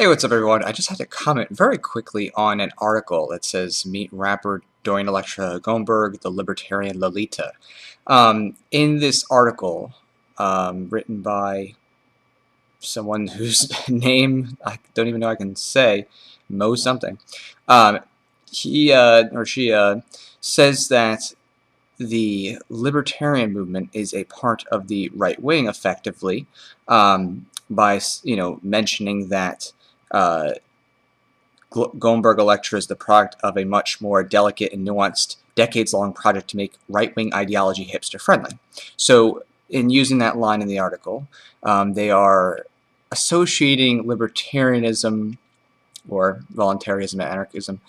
Hey, what's up, everyone? I just had to comment very quickly on an article that says meet rapper Dorian Electra Gomberg, the Libertarian Lolita. In this article, written by someone whose name I don't even know I can say, Mo something, he or she says that the libertarian movement is a part of the right wing, effectively, by mentioning that. Gomberg Electra is the product of a much more delicate and nuanced, decades-long project to make right-wing ideology hipster-friendly. So, in using that line in the article, they are associating libertarianism or voluntaryism, anarchism,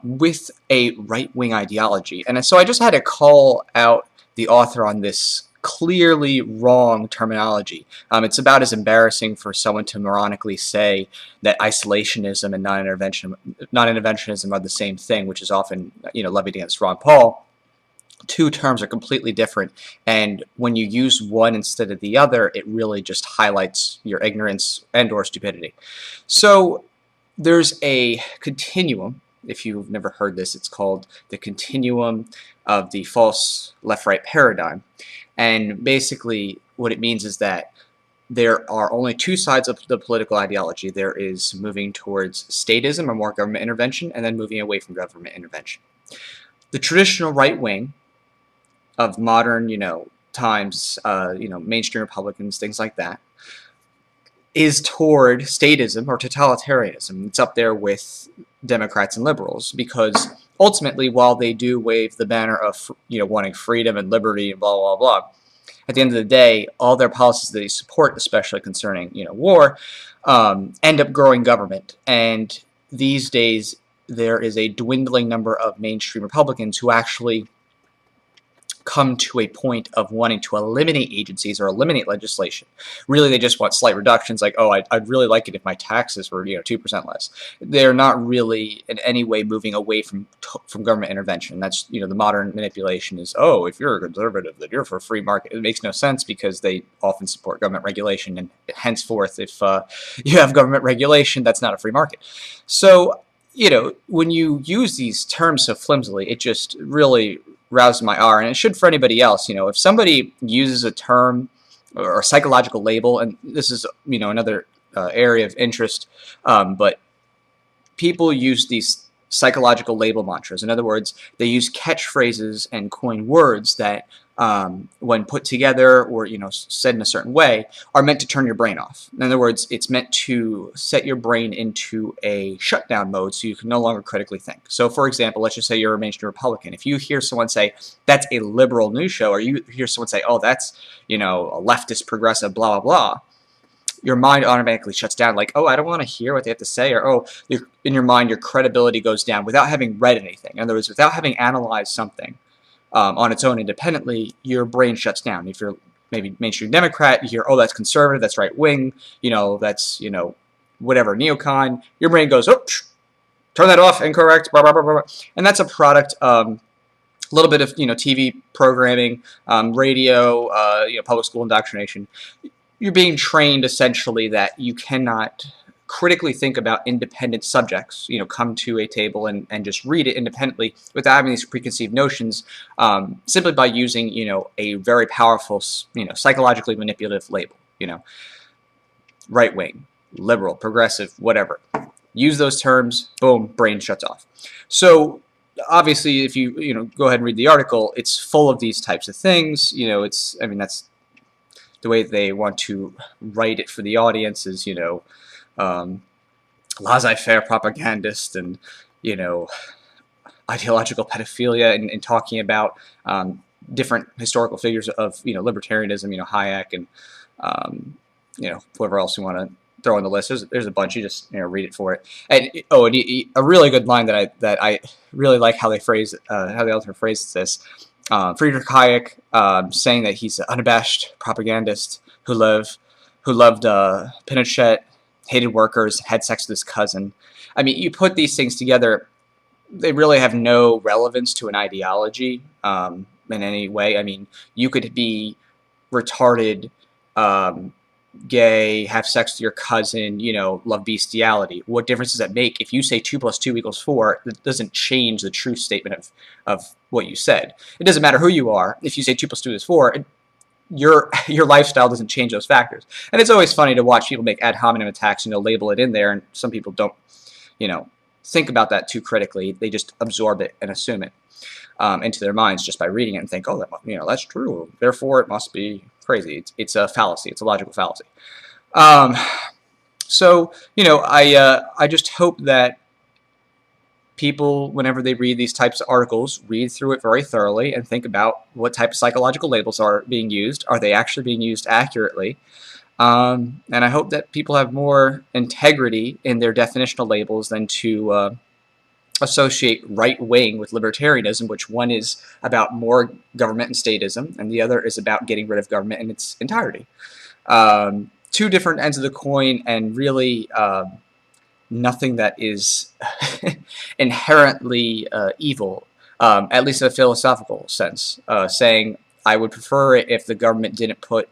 with a right-wing ideology. And so I just had to call out the author on this clearly wrong terminology. It's about as embarrassing for someone to moronically say that isolationism and non-interventionism are the same thing, which is often levied against Ron Paul. Two terms are completely different, and when you use one instead of the other, it really just highlights your ignorance and or stupidity. So there's a continuum. If you've never heard this, it's called the continuum of the false left-right paradigm. And basically what it means is that there are only two sides of the political ideology. There is moving towards statism or more government intervention, and then moving away from government intervention. The traditional right wing of modern, times, mainstream Republicans, things like that, is toward statism or totalitarianism. It's up there with Democrats and liberals, because ultimately, while they do wave the banner of wanting freedom and liberty and blah blah blah, at the end of the day, all their policies that they support, especially concerning war, end up growing government. And these days, there is a dwindling number of mainstream Republicans who actually come to a point of wanting to eliminate agencies or eliminate legislation. Really, they just want slight reductions, like, oh, I'd really like it if my taxes were 2% less. They're not really in any way moving away from government intervention. That's the modern manipulation is, oh, if you're a conservative, then you're for a free market. It makes no sense, because they often support government regulation, and henceforth, if you have government regulation, that's not a free market. So when you use these terms so flimsily, it just really rouses my ire, and it should for anybody else. If somebody uses a term or a psychological label, and this is another area of interest, but people use these psychological label mantras. In other words, they use catchphrases and coin words that, when put together or said in a certain way, are meant to turn your brain off. In other words, it's meant to set your brain into a shutdown mode so you can no longer critically think. So, for example, let's just say you're a mainstream Republican. If you hear someone say that's a liberal news show, or you hear someone say, oh, that's a leftist progressive blah blah blah, your mind automatically shuts down, like, oh, I don't want to hear what they have to say, or, oh, in your mind, your credibility goes down without having read anything. In other words, without having analyzed something on its own independently, your brain shuts down. If you're maybe mainstream Democrat, you hear, oh, that's conservative, that's right wing, that's, whatever, neocon, your brain goes, oh, turn that off, incorrect, blah, blah, blah, blah. And that's a product of a little bit of, TV programming, radio, public school indoctrination. You're being trained essentially that you cannot critically think about independent subjects, come to a table and just read it independently without having these preconceived notions, simply by using, a very powerful, psychologically manipulative label, right wing, liberal, progressive, whatever. Use those terms, boom, brain shuts off. So obviously, if you, go ahead and read the article, it's full of these types of things. That's the way they want to write it for the audience is, laissez-faire propagandist and, ideological pedophilia, and talking about different historical figures of, libertarianism, Hayek and, whoever else you want to throw on the list. There's a bunch. You just read it for it. And a really good line that I really like how they phrase how the author phrases this. Friedrich Hayek saying that he's an unabashed propagandist who loved Pinochet, hated workers, had sex with his cousin. I mean, you put these things together, they really have no relevance to an ideology in any way. I mean, you could be retarded gay, have sex with your cousin, you know, love bestiality. What difference does that make? If you say 2 + 2 = 4, it doesn't change the true statement of what you said. It doesn't matter who you are. If you say 2 + 2 is 4, your lifestyle doesn't change those factors. And it's always funny to watch people make ad hominem attacks, you know, label it in there, and some people don't, you know, think about that too critically. They just absorb it and assume it into their minds just by reading it and think, oh, that, you know, that's true, therefore it must be crazy. It's a fallacy. It's a logical fallacy. So, you know, I just hope that people, whenever they read these types of articles, read through it very thoroughly and think about what type of psychological labels are being used. Are they actually being used accurately? And I hope that people have more integrity in their definitional labels than to associate right-wing with libertarianism, which one is about more government and statism, and the other is about getting rid of government in its entirety. Two different ends of the coin, and really nothing that is inherently evil, at least in a philosophical sense. Saying, I would prefer it if the government didn't put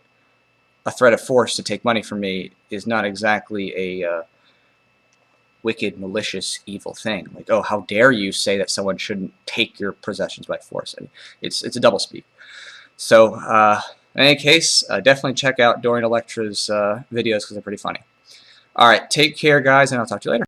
a threat of force to take money from me is not exactly a wicked, malicious, evil thing. Like, oh, how dare you say that someone shouldn't take your possessions by force? I mean, it's a doublespeak. So, in any case, definitely check out Dorian Electra's videos because they're pretty funny. All right, take care, guys, and I'll talk to you later.